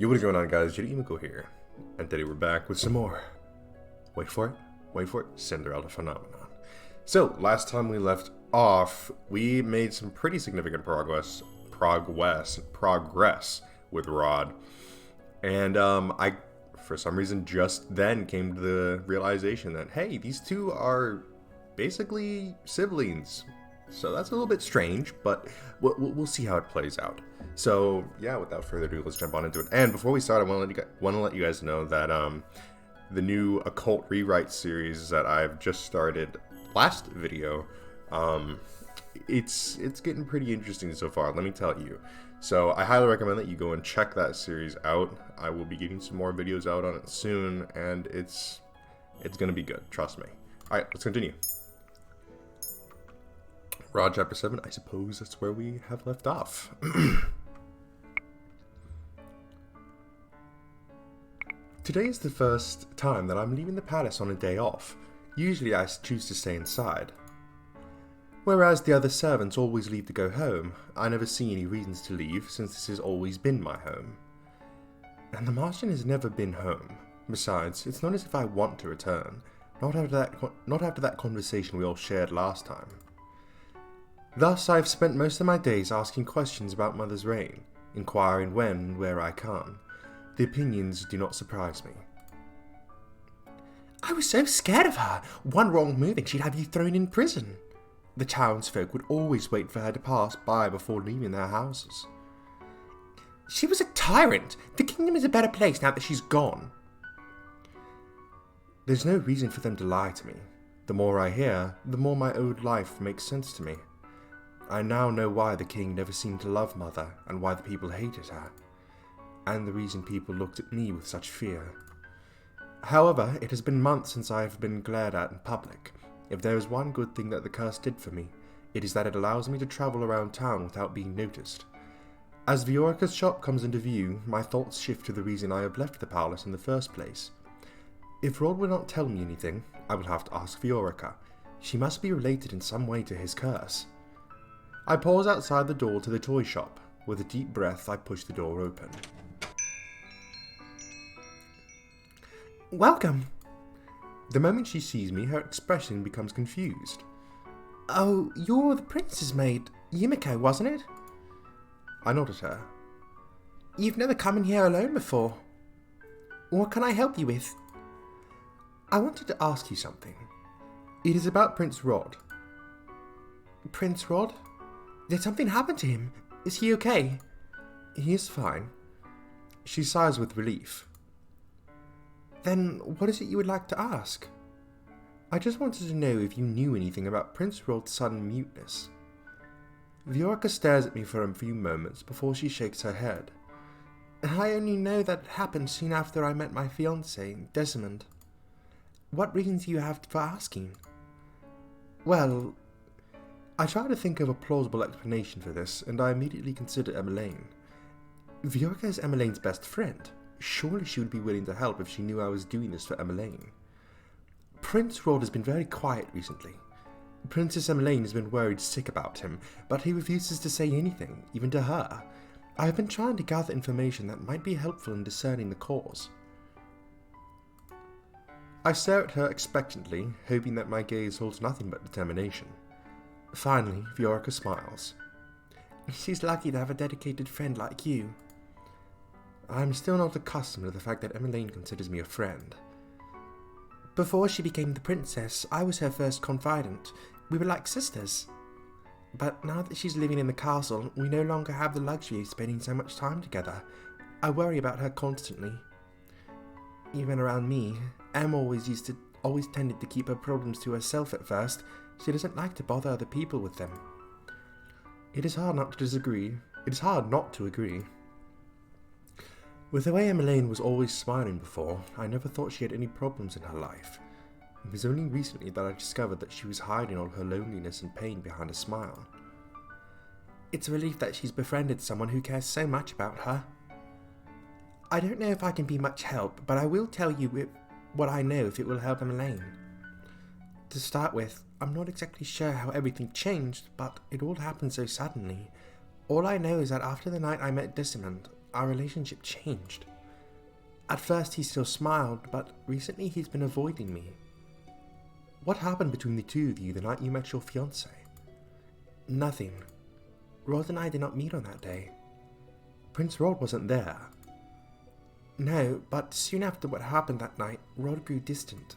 Yo, what is going on, guys? J.Yumeko here, and today we're back with some more. Wait for it, Cinderella phenomenon. So, last time we left off, we made some pretty significant progress with Rod, and I, for some reason, just then came to the realization that hey, these two are basically siblings. So that's a little bit strange, but we'll see how it plays out. So yeah, without further ado, let's jump on into it. And before we start, I want to let you guys know that the new occult rewrite series that I've just started last video, it's getting pretty interesting so far. Let me tell you. So I highly recommend that you go and check that series out. I will be getting some more videos out on it soon, and it's gonna be good. Trust me. All right, let's continue. Rod chapter 7, I suppose that's where we have left off. Today is the first time that I'm leaving the palace on a day off. Usually I choose to stay inside. Whereas the other servants always leave to go home, I never see any reasons to leave since this has always been my home. And the Martian has never been home. Besides, it's not as if I want to return, not after that conversation we all shared last time. Thus, I have spent most of my days asking questions about Mother's reign, inquiring when and where I can. The opinions do not surprise me. I was so scared of her. One wrong move and she'd have you thrown in prison. The townsfolk would always wait for her to pass by before leaving their houses. She was a tyrant. The kingdom is a better place now that she's gone. There's no reason for them to lie to me. The more I hear, the more my old life makes sense to me. I now know why the king never seemed to love Mother, and why the people hated her, and the reason people looked at me with such fear. However, it has been months since I have been glared at in public. If there is one good thing that the curse did for me, it is that it allows me to travel around town without being noticed. As the Orca's shop comes into view, my thoughts shift to the reason I have left the palace in the first place. If Rod will not tell me anything, I will have to ask the Orca. She must be related in some way to his curse. I pause outside the door to the toy shop. With a deep breath, I push the door open. Welcome! The moment she sees me, her expression becomes confused. Oh, you're the prince's maid, Yumeko, wasn't it? I nod at her. You've never come in here alone before. What can I help you with? I wanted to ask you something. It is about Prince Rod. Prince Rod? Did something happen to him? Is he okay? He is fine. She sighs with relief. Then what is it you would like to ask? I just wanted to know if you knew anything about Prince Rod's sudden muteness. The Orca stares at me for a few moments before she shakes her head. I only know that it happened soon after I met my fiancé, Desmond. What reasons do you have for asking? Well, I try to think of a plausible explanation for this, and I immediately consider Emmeline. Viorca is Emmeline's best friend. Surely she would be willing to help if she knew I was doing this for Emmeline. Prince Rod has been very quiet recently. Princess Emmeline has been worried sick about him, but he refuses to say anything, even to her. I have been trying to gather information that might be helpful in discerning the cause. I stare at her expectantly, hoping that my gaze holds nothing but determination. Finally, Viorca smiles. She's lucky to have a dedicated friend like you. I'm still not accustomed to the fact that Emmeline considers me a friend. Before she became the princess, I was her first confidant. We were like sisters. But now that she's living in the castle, we no longer have the luxury of spending so much time together. I worry about her constantly. Even around me, Em always tended to keep her problems to herself at first. She doesn't like to bother other people with them. It is hard not to agree. With the way Emmeline was always smiling before, I never thought she had any problems in her life. It was only recently that I discovered that she was hiding all her loneliness and pain behind a smile. It's a relief that she's befriended someone who cares so much about her. I don't know if I can be much help, but I will tell you what I know if it will help Emmeline. To start with, I'm not exactly sure how everything changed, but it all happened so suddenly. All I know is that after the night I met Desmond, our relationship changed. At first he still smiled, but recently he's been avoiding me. What happened between the two of you the night you met your fiancé? Nothing. Rod and I did not meet on that day. Prince Rod wasn't there. No, but soon after what happened that night, Rod grew distant.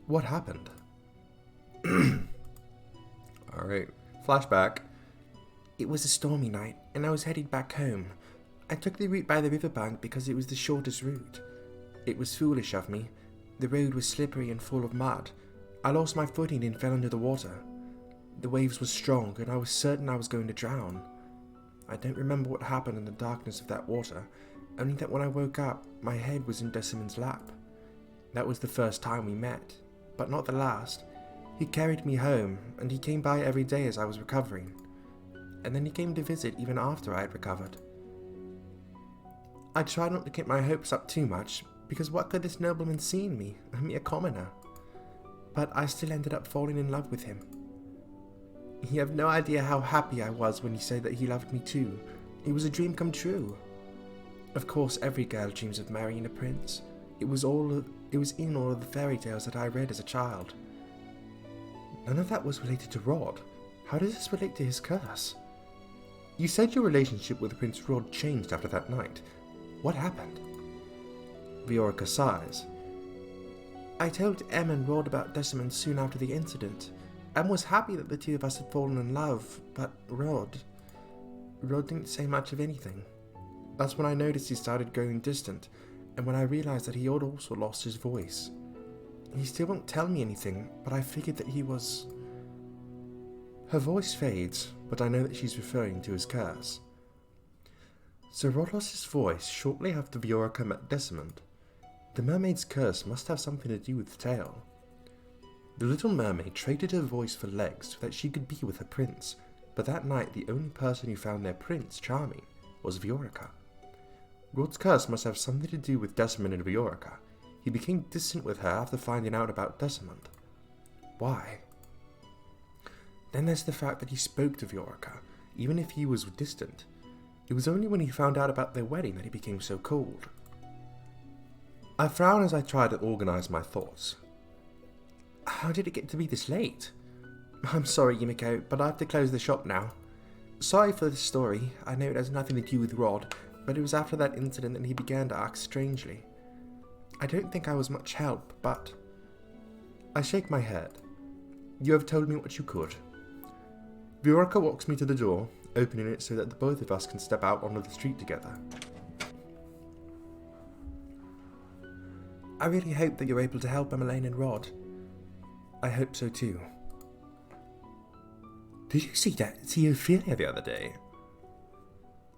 What happened? Alright, flashback. It was a stormy night, and I was headed back home. I took the route by the riverbank because it was the shortest route. It was foolish of me. The road was slippery and full of mud. I lost my footing and fell into the water. The waves were strong, and I was certain I was going to drown. I don't remember what happened in the darkness of that water, only that when I woke up, my head was in Decimon's lap. That was the first time we met, but not the last. He carried me home, and he came by every day as I was recovering. And then he came to visit even after I had recovered. I tried not to get my hopes up too much, because what could this nobleman see in me, a mere commoner? But I still ended up falling in love with him. You have no idea how happy I was when he said that he loved me too. It was a dream come true. Of course, every girl dreams of marrying a prince. It was in all of the fairy tales that I read as a child. None of that was related to Rod. How does this relate to his curse? You said your relationship with Prince Rod changed after that night. What happened? Viorica sighs. I told Em and Rod about Decimon soon after the incident. Em was happy that the two of us had fallen in love, but Rod didn't say much of anything. That's when I noticed he started growing distant, and when I realized that he had also lost his voice. He still won't tell me anything, but I figured that he was... Her voice fades, but I know that she's referring to his curse. So Rod lost his voice shortly after Viorica met Decimon. The mermaid's curse must have something to do with the tale. The little mermaid traded her voice for legs so that she could be with her prince, but that night the only person who found their prince charming was Viorica. Rod's curse must have something to do with Decimon and Viorica. He became distant with her after finding out about Decimon. Why? Then there's the fact that he spoke to Viorica, even if he was distant. It was only when he found out about their wedding that he became so cold. I frown as I try to organize my thoughts. How did it get to be this late? I'm sorry, Yumeko, but I have to close the shop now. Sorry for this story. I know it has nothing to do with Rod, but it was after that incident that he began to act strangely. I don't think I was much help, but... I shake my head. You have told me what you could. Viorica walks me to the door, opening it so that the both of us can step out onto the street together. I really hope that you're able to help Emmeline and Rod. I hope so too. Did you see Ophelia the other day?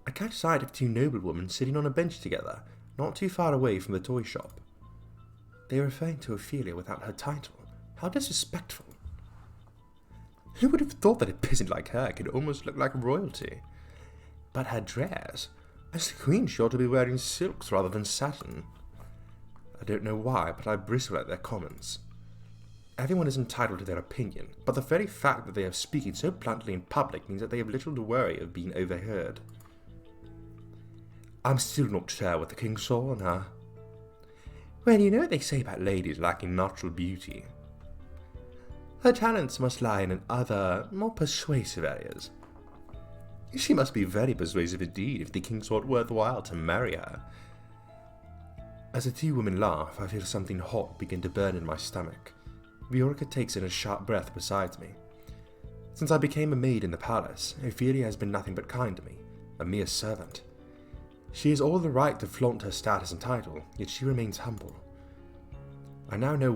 I catch sight of two noblewomen sitting on a bench together, not too far away from the toy shop. They are referring to Ophelia without her title. How disrespectful. Who would have thought that a peasant like her could almost look like royalty? But her dress, as the queen, she ought to be wearing silks rather than satin. I don't know why, but I bristle at their comments. Everyone is entitled to their opinion, but the very fact that they are speaking so bluntly in public means that they have little to worry of being overheard. I'm still not sure what the king saw in her. Well, you know what they say about ladies lacking natural beauty. Her talents must lie in other, more persuasive areas. She must be very persuasive indeed if the king thought it worthwhile to marry her. As the two women laugh, I feel something hot begin to burn in my stomach. Viorica takes in a sharp breath beside me. Since I became a maid in the palace, Ophelia has been nothing but kind to me, a mere servant. She has all the right to flaunt her status and title, yet she remains humble. I now know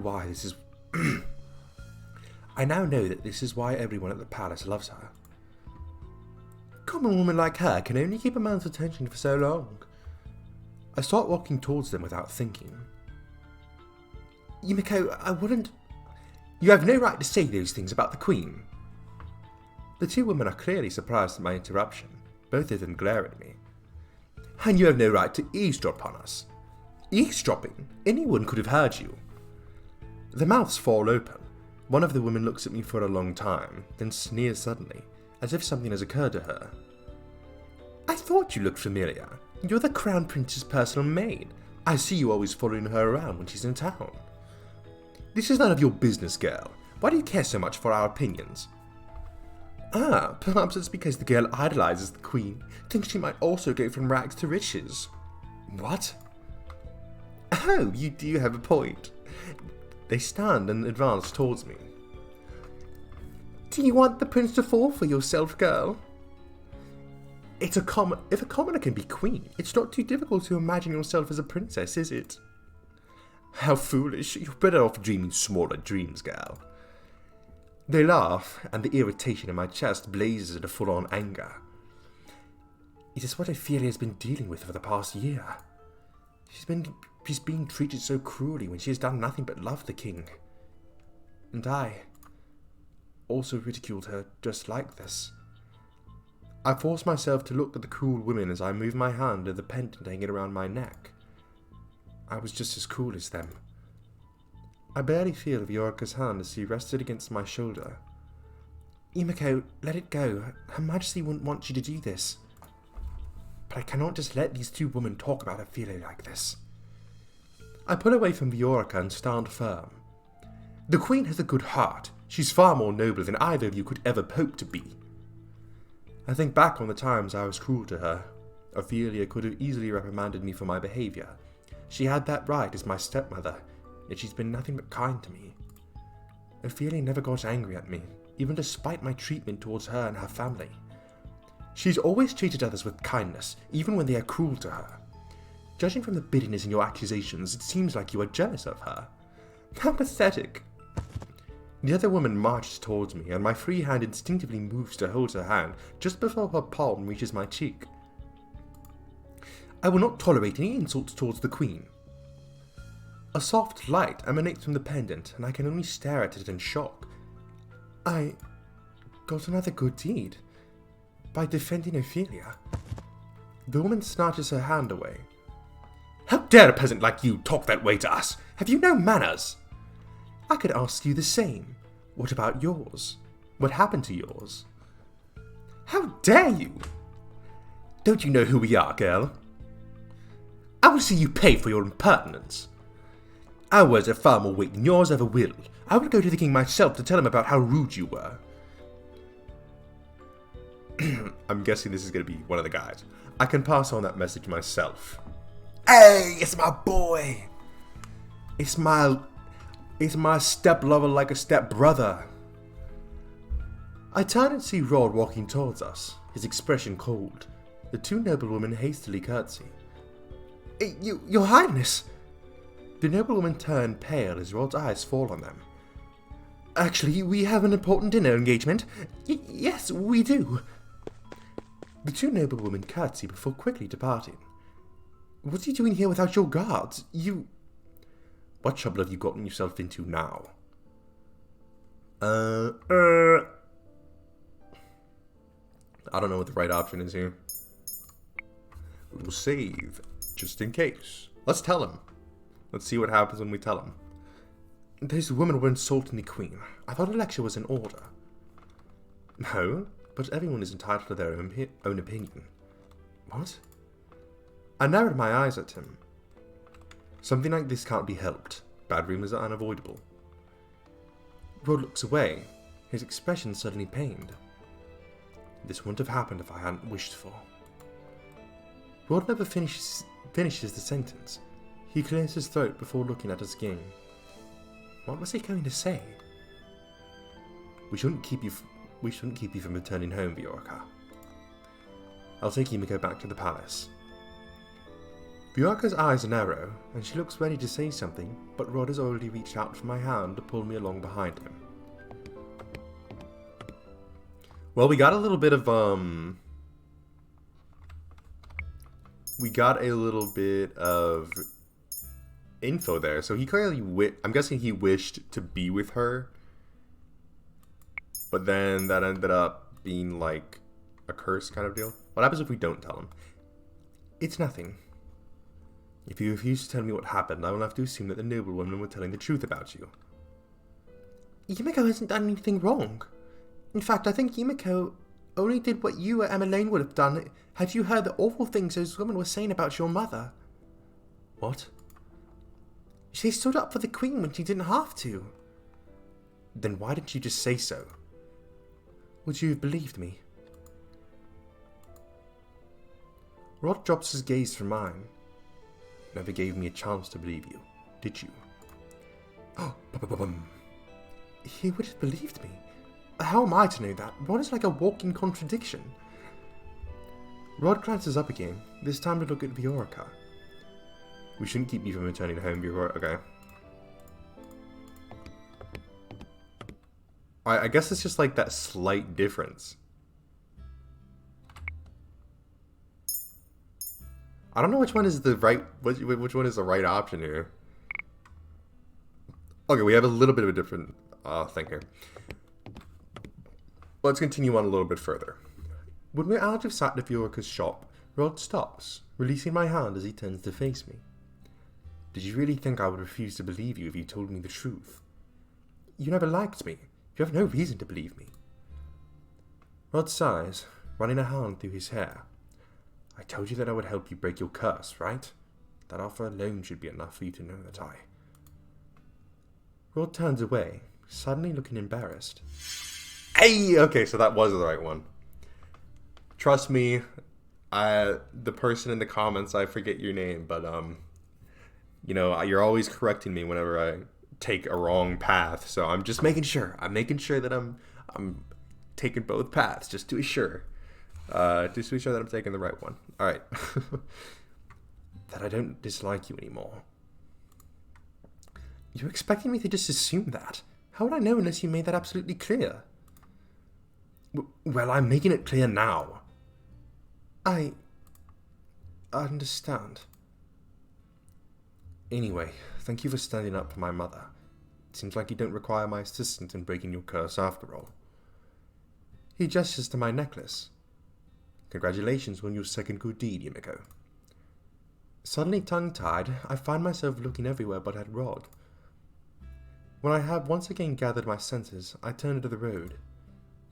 that this is why everyone at the palace loves her. A common woman like her can only keep a man's attention for so long. I start walking towards them without thinking. Yumeko, I wouldn't... You have no right to say those things about the Queen. The two women are clearly surprised at my interruption. Both of them glare at me. And you have no right to eavesdrop on us. Eavesdropping? Anyone could have heard you. Their mouths fall open. One of the women looks at me for a long time, then sneers suddenly, as if something has occurred to her. I thought you looked familiar. You're the Crown Prince's personal maid. I see you always following her around when she's in town. This is none of your business, girl. Why do you care so much for our opinions? Ah, perhaps it's because the girl idolizes the Queen, thinks she might also go from rags to riches. What? Oh, you do have a point. They stand and advance towards me. Do you want the prince to fall for yourself, girl? If a commoner can be queen, it's not too difficult to imagine yourself as a princess, is it? How foolish. You're better off dreaming smaller dreams, girl. They laugh, and the irritation in my chest blazes into full-on anger. It is what Ophelia has been dealing with for the past year. She's being treated so cruelly when she has done nothing but love the king. And I also ridiculed her just like this. I force myself to look at the cruel women as I move my hand to the pendant hanging around my neck. I was just as cruel as them. I barely feel Orca's hand as he rested against my shoulder. Yumeko, let it go. Her Majesty wouldn't want you to do this. But I cannot just let these two women talk about Ophelia like this. I pull away from Orca and stand firm. The Queen has a good heart. She's far more noble than either of you could ever hope to be. I think back on the times I was cruel to her. Ophelia could have easily reprimanded me for my behaviour. She had that right as my stepmother, yet she's been nothing but kind to me. Ophelia never got angry at me, even despite my treatment towards her and her family. She's always treated others with kindness, even when they are cruel to her. Judging from the bitterness in your accusations, it seems like you are jealous of her. How pathetic. The other woman marches towards me, and my free hand instinctively moves to hold her hand just before her palm reaches my cheek. I will not tolerate any insults towards the Queen. A soft light emanates from the pendant, and I can only stare at it in shock. I got another good deed by defending Ophelia. The woman snatches her hand away. How dare a peasant like you talk that way to us? Have you no manners? I could ask you the same. What about yours? What happened to yours? How dare you? Don't you know who we are, girl? I will see you pay for your impertinence. Our words have far more weight than yours ever will. I will go to the king myself to tell him about how rude you were. I'm guessing this is going to be one of the guys. I can pass on that message myself. Hey, it's my boy. It's my step lover like a step brother. I turn and see Rod walking towards us, his expression cold. The two noblewomen hastily curtsy. Your Highness! The noblewomen turn pale as Rod's eyes fall on them. Actually, we have an important dinner engagement. Yes, we do. The two noblewomen curtsy before quickly departing. What are you doing here without your guards? What trouble have you gotten yourself into now? I don't know what the right option is here. We'll save, just in case. Let's tell him. Let's see what happens when we tell him. Those women were insulting the Queen. I thought a lecture was in order. No, but everyone is entitled to their own opinion. What? I narrowed my eyes at him. Something like this can't be helped. Bad rumors are unavoidable. Rod looks away, his expression suddenly pained. This wouldn't have happened if I hadn't wished for. Rod never finishes the sentence. He clears his throat before looking at us again. What was he going to say? We shouldn't keep you from returning home, Orca. I'll take Yumeko back to the palace. Orca's eyes narrow, and she looks ready to say something, but Rod has already reached out for my hand to pull me along behind him. Well, we got a little bit of, info there. So he clearly, I'm guessing he wished to be with her, but then that ended up being like a curse kind of deal. What happens if we don't tell him? It's nothing. If you refuse to tell me what happened, I will have to assume that the noblewomen were telling the truth about you. Yumeko hasn't done anything wrong. In fact, I think Yumeko only did what you or Emma Lane would have done had you heard the awful things those women were saying about your mother. What? She stood up for the Queen when she didn't have to. Then why didn't you just say so? Would you have believed me? Rod drops his gaze from mine. Never gave me a chance to believe you, did you? Oh, he would have believed me. How am I to know that? Rod is like a walking contradiction. Rod glances up again, this time to look at the Orca. We shouldn't keep you from returning home before... Okay. I guess it's just like that slight difference. I don't know which one is the right... Which one is the right option here. Okay, we have a little bit of a different thing here. Let's continue on a little bit further. When we're out of sight of Orca's shop, Rod stops, releasing my hand as he turns to face me. Did you really think I would refuse to believe you if you told me the truth? You never liked me. You have no reason to believe me. Rod sighs, running a hand through his hair. I told you that I would help you break your curse, right? That offer alone should be enough for you to know that I... Rod turns away, suddenly looking embarrassed. Hey! Okay, so that was the right one. Trust me, the person in the comments, I forget your name, but, you know, you're always correcting me whenever I take a wrong path, so I'm just making sure. I'm making sure that I'm taking both paths, just to be sure. Just to be sure that I'm taking the right one. Alright. That I don't dislike you anymore. You're expecting me to just assume that? How would I know unless you made that absolutely clear? Well, I'm making it clear now. I understand. Anyway, thank you for standing up for my mother. It seems like you don't require my assistance in breaking your curse after all. He gestures to my necklace. Congratulations on your second good deed, Yumeko. Suddenly tongue-tied, I find myself looking everywhere but at Rod. When I have once again gathered my senses, I turn to the road.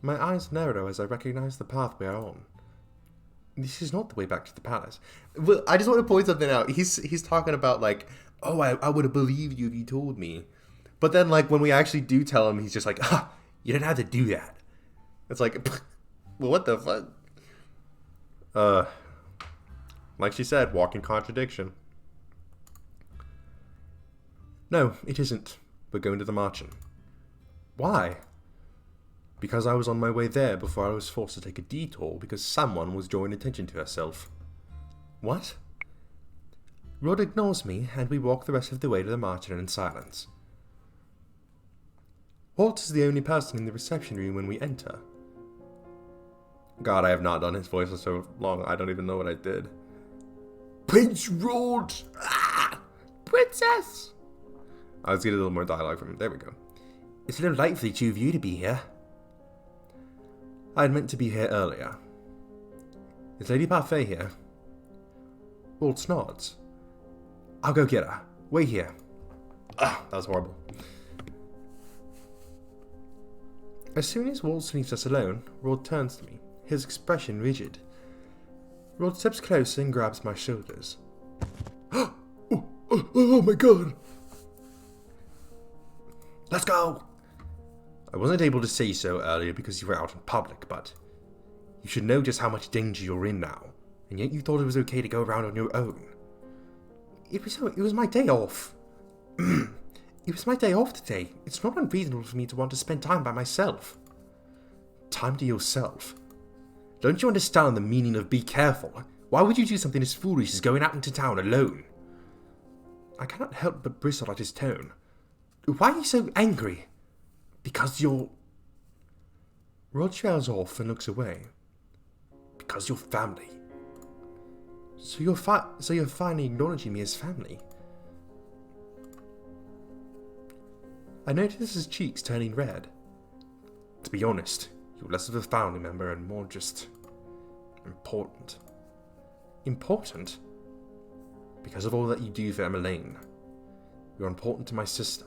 My eyes narrow as I recognize the path we are on. This is not the way back to the palace. Well, I just want to point something out. He's talking about, like, oh, I would have believed you if you told me. But then, like, when we actually do tell him, he's just like, you didn't have to do that. It's like, well, what the fuck? Like she said, walking contradiction. No, it isn't. We're going to the marching. Why? Because I was on my way there before I was forced to take a detour because someone was drawing attention to herself. What? Rod ignores me, and we walk the rest of the way to the marching in silence. Walt is the only person in the reception room when we enter. God, I have not done his voice for so long, I don't even know what I did. Prince Rod! Ah! Princess! Let's get a little more dialogue from him. There we go. It's a little late for the two of you to be here. I had meant to be here earlier. Is Lady Parfait here? Walt nods. I'll go get her. Wait here. Ah, that was horrible. As soon as Walt leaves us alone, Rod turns to me, his expression rigid. Rod steps closer and grabs my shoulders. Oh my god! Let's go! I wasn't able to say so earlier because you were out in public, but you should know just how much danger you're in now, and yet you thought it was okay to go around on your own. It was my day off. It was my day off today. It's not unreasonable for me to want to spend time by myself. Time to yourself. Don't you understand the meaning of be careful? Why would you do something as foolish as going out into town alone? I cannot help but bristle at his tone. Why are you so angry? Because you're... Rod trails off and looks away. Because you're family. So you're finally acknowledging me as family. I notice his cheeks turning red. To be honest, you're less of a family member and more just... important. Important? Because of all that you do for Emma Lane. You're important to my sister.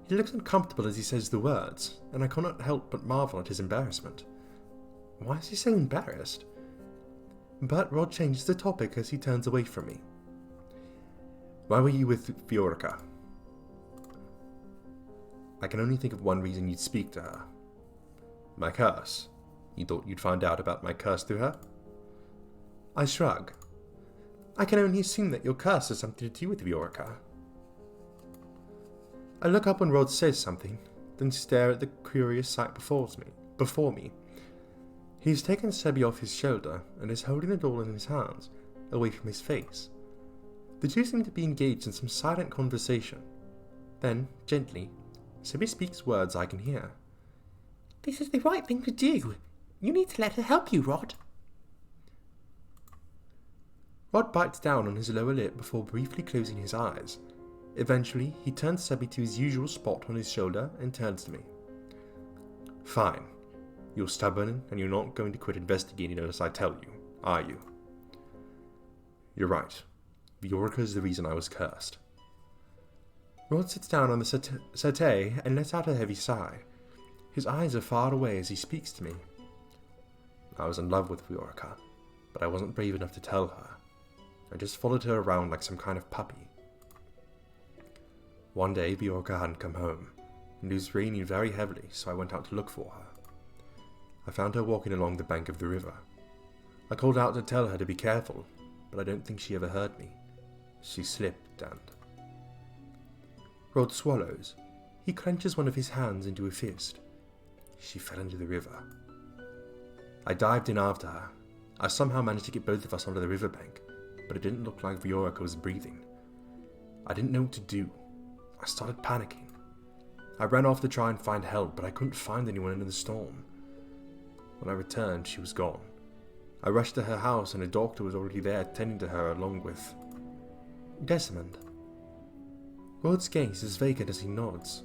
He looks uncomfortable as he says the words, and I cannot help but marvel at his embarrassment. Why is he so embarrassed? But Rod changes the topic as he turns away from me. Why were you with Orca? I can only think of one reason you'd speak to her. My curse. You thought you'd find out about my curse through her? I shrug. I can only assume that your curse has something to do with Orca. I look up when Rod says something, then stare at the curious sight before me. He has taken Sebi off his shoulder and is holding the doll in his hands, away from his face. The two seem to be engaged in some silent conversation. Then, gently, Sebi speaks words I can hear. This is the right thing to do. You need to let her help you, Rod. Rod bites down on his lower lip before briefly closing his eyes. Eventually, he turns Sebi to his usual spot on his shoulder and turns to me. Fine. You're stubborn and you're not going to quit investigating unless I tell you, are you? You're right. Orca is the reason I was cursed. Rod sits down on the settee and lets out a heavy sigh. His eyes are far away as he speaks to me. I was in love with Orca, but I wasn't brave enough to tell her. I just followed her around like some kind of puppy. One day, Orca hadn't come home, and it was raining very heavily, so I went out to look for her. I found her walking along the bank of the river. I called out to tell her to be careful, but I don't think she ever heard me. She slipped and... Rod swallows. He clenches one of his hands into a fist. She fell into the river. I dived in after her. I somehow managed to get both of us onto the riverbank, but it didn't look like Orca was breathing. I didn't know what to do. I started panicking. I ran off to try and find help, but I couldn't find anyone in the storm. When I returned, she was gone. I rushed to her house and a doctor was already there tending to her along with... Desmond. Rod's gaze is vacant as he nods.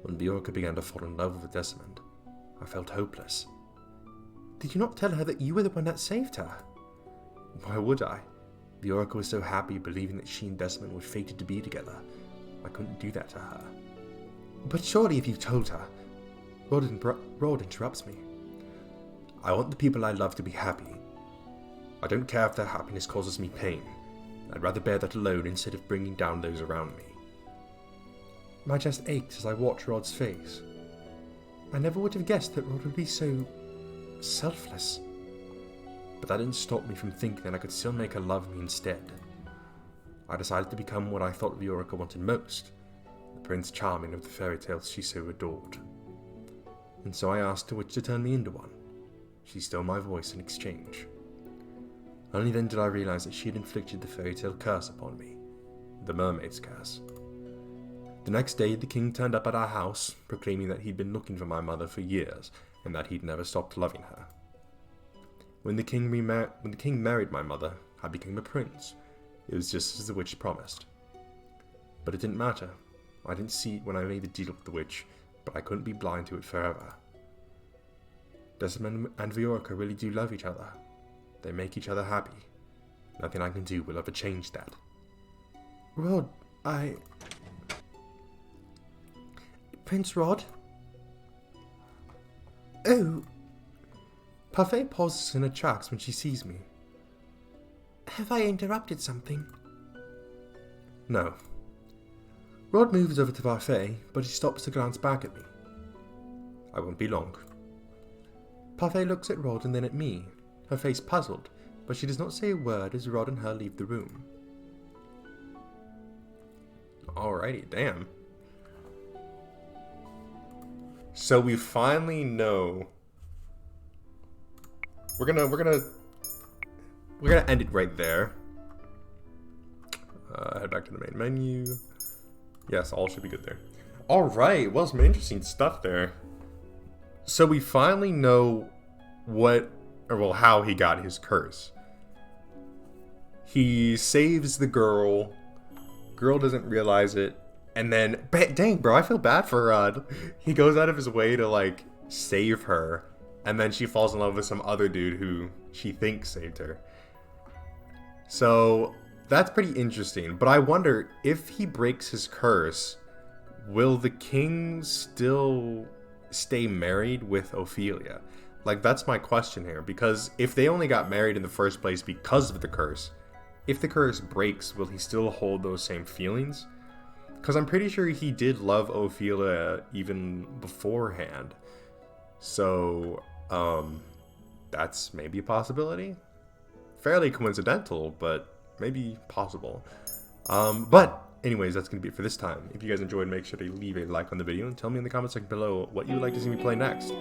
When Orca began to fall in love with Desmond, I felt hopeless. Did you not tell her that you were the one that saved her? Why would I? Orca was so happy believing that she and Desmond were fated to be together. I couldn't do that to her. But surely if you told her... Rod interrupts me. I want the people I love to be happy. I don't care if their happiness causes me pain. I'd rather bear that alone instead of bringing down those around me. My chest aches as I watch Rod's face. I never would have guessed that Rod would be so... selfless. But that didn't stop me from thinking that I could still make her love me instead. I decided to become what I thought Orca wanted most, the Prince Charming of the fairy tales she so adored. And so I asked the witch to turn me into one. She stole my voice in exchange. Only then did I realize that she had inflicted the fairy tale curse upon me, the mermaid's curse. The next day the king turned up at our house, proclaiming that he'd been looking for my mother for years, and that he'd never stopped loving her. When the king married my mother, I became a prince. It was just as the witch promised. But it didn't matter. I didn't see it when I made the deal with the witch, but I couldn't be blind to it forever. Desmond and Orca really do love each other. They make each other happy. Nothing I can do will ever change that. Rod, Prince Rod? Oh! Parfait pauses in her tracks when she sees me. Have I interrupted something? No. Rod moves over to Parfait, but he stops to glance back at me. I won't be long. Parfait looks at Rod and then at me, her face puzzled, but she does not say a word as Rod and her leave the room. Alrighty, damn. So we finally know. We're gonna end it right there. Head back to the main menu. Yes, all should be good there. Alright, well, some interesting stuff there. So we finally know how he got his curse. He saves the girl. Girl doesn't realize it. And then, dang, bro, I feel bad for Rod. He goes out of his way to, like, save her. And then she falls in love with some other dude who she thinks saved her. So, that's pretty interesting. But I wonder, if he breaks his curse, will the king still stay married with Ophelia? Like, that's my question here, because if they only got married in the first place because of the curse, if the curse breaks, will he still hold those same feelings? Because I'm pretty sure he did love Ophelia even beforehand. So, that's maybe a possibility. Fairly coincidental, but maybe possible. But anyways, that's going to be it for this time. If you guys enjoyed, make sure to leave a like on the video and tell me in the comment section below what you would like to see me play next.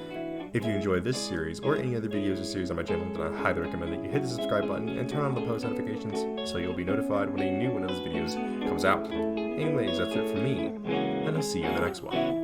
If you enjoyed this series or any other videos or series on my channel, then I highly recommend that you hit the subscribe button and turn on the post notifications so you'll be notified when a new one of those videos comes out. Anyways, that's it from me, and I'll see you in the next one.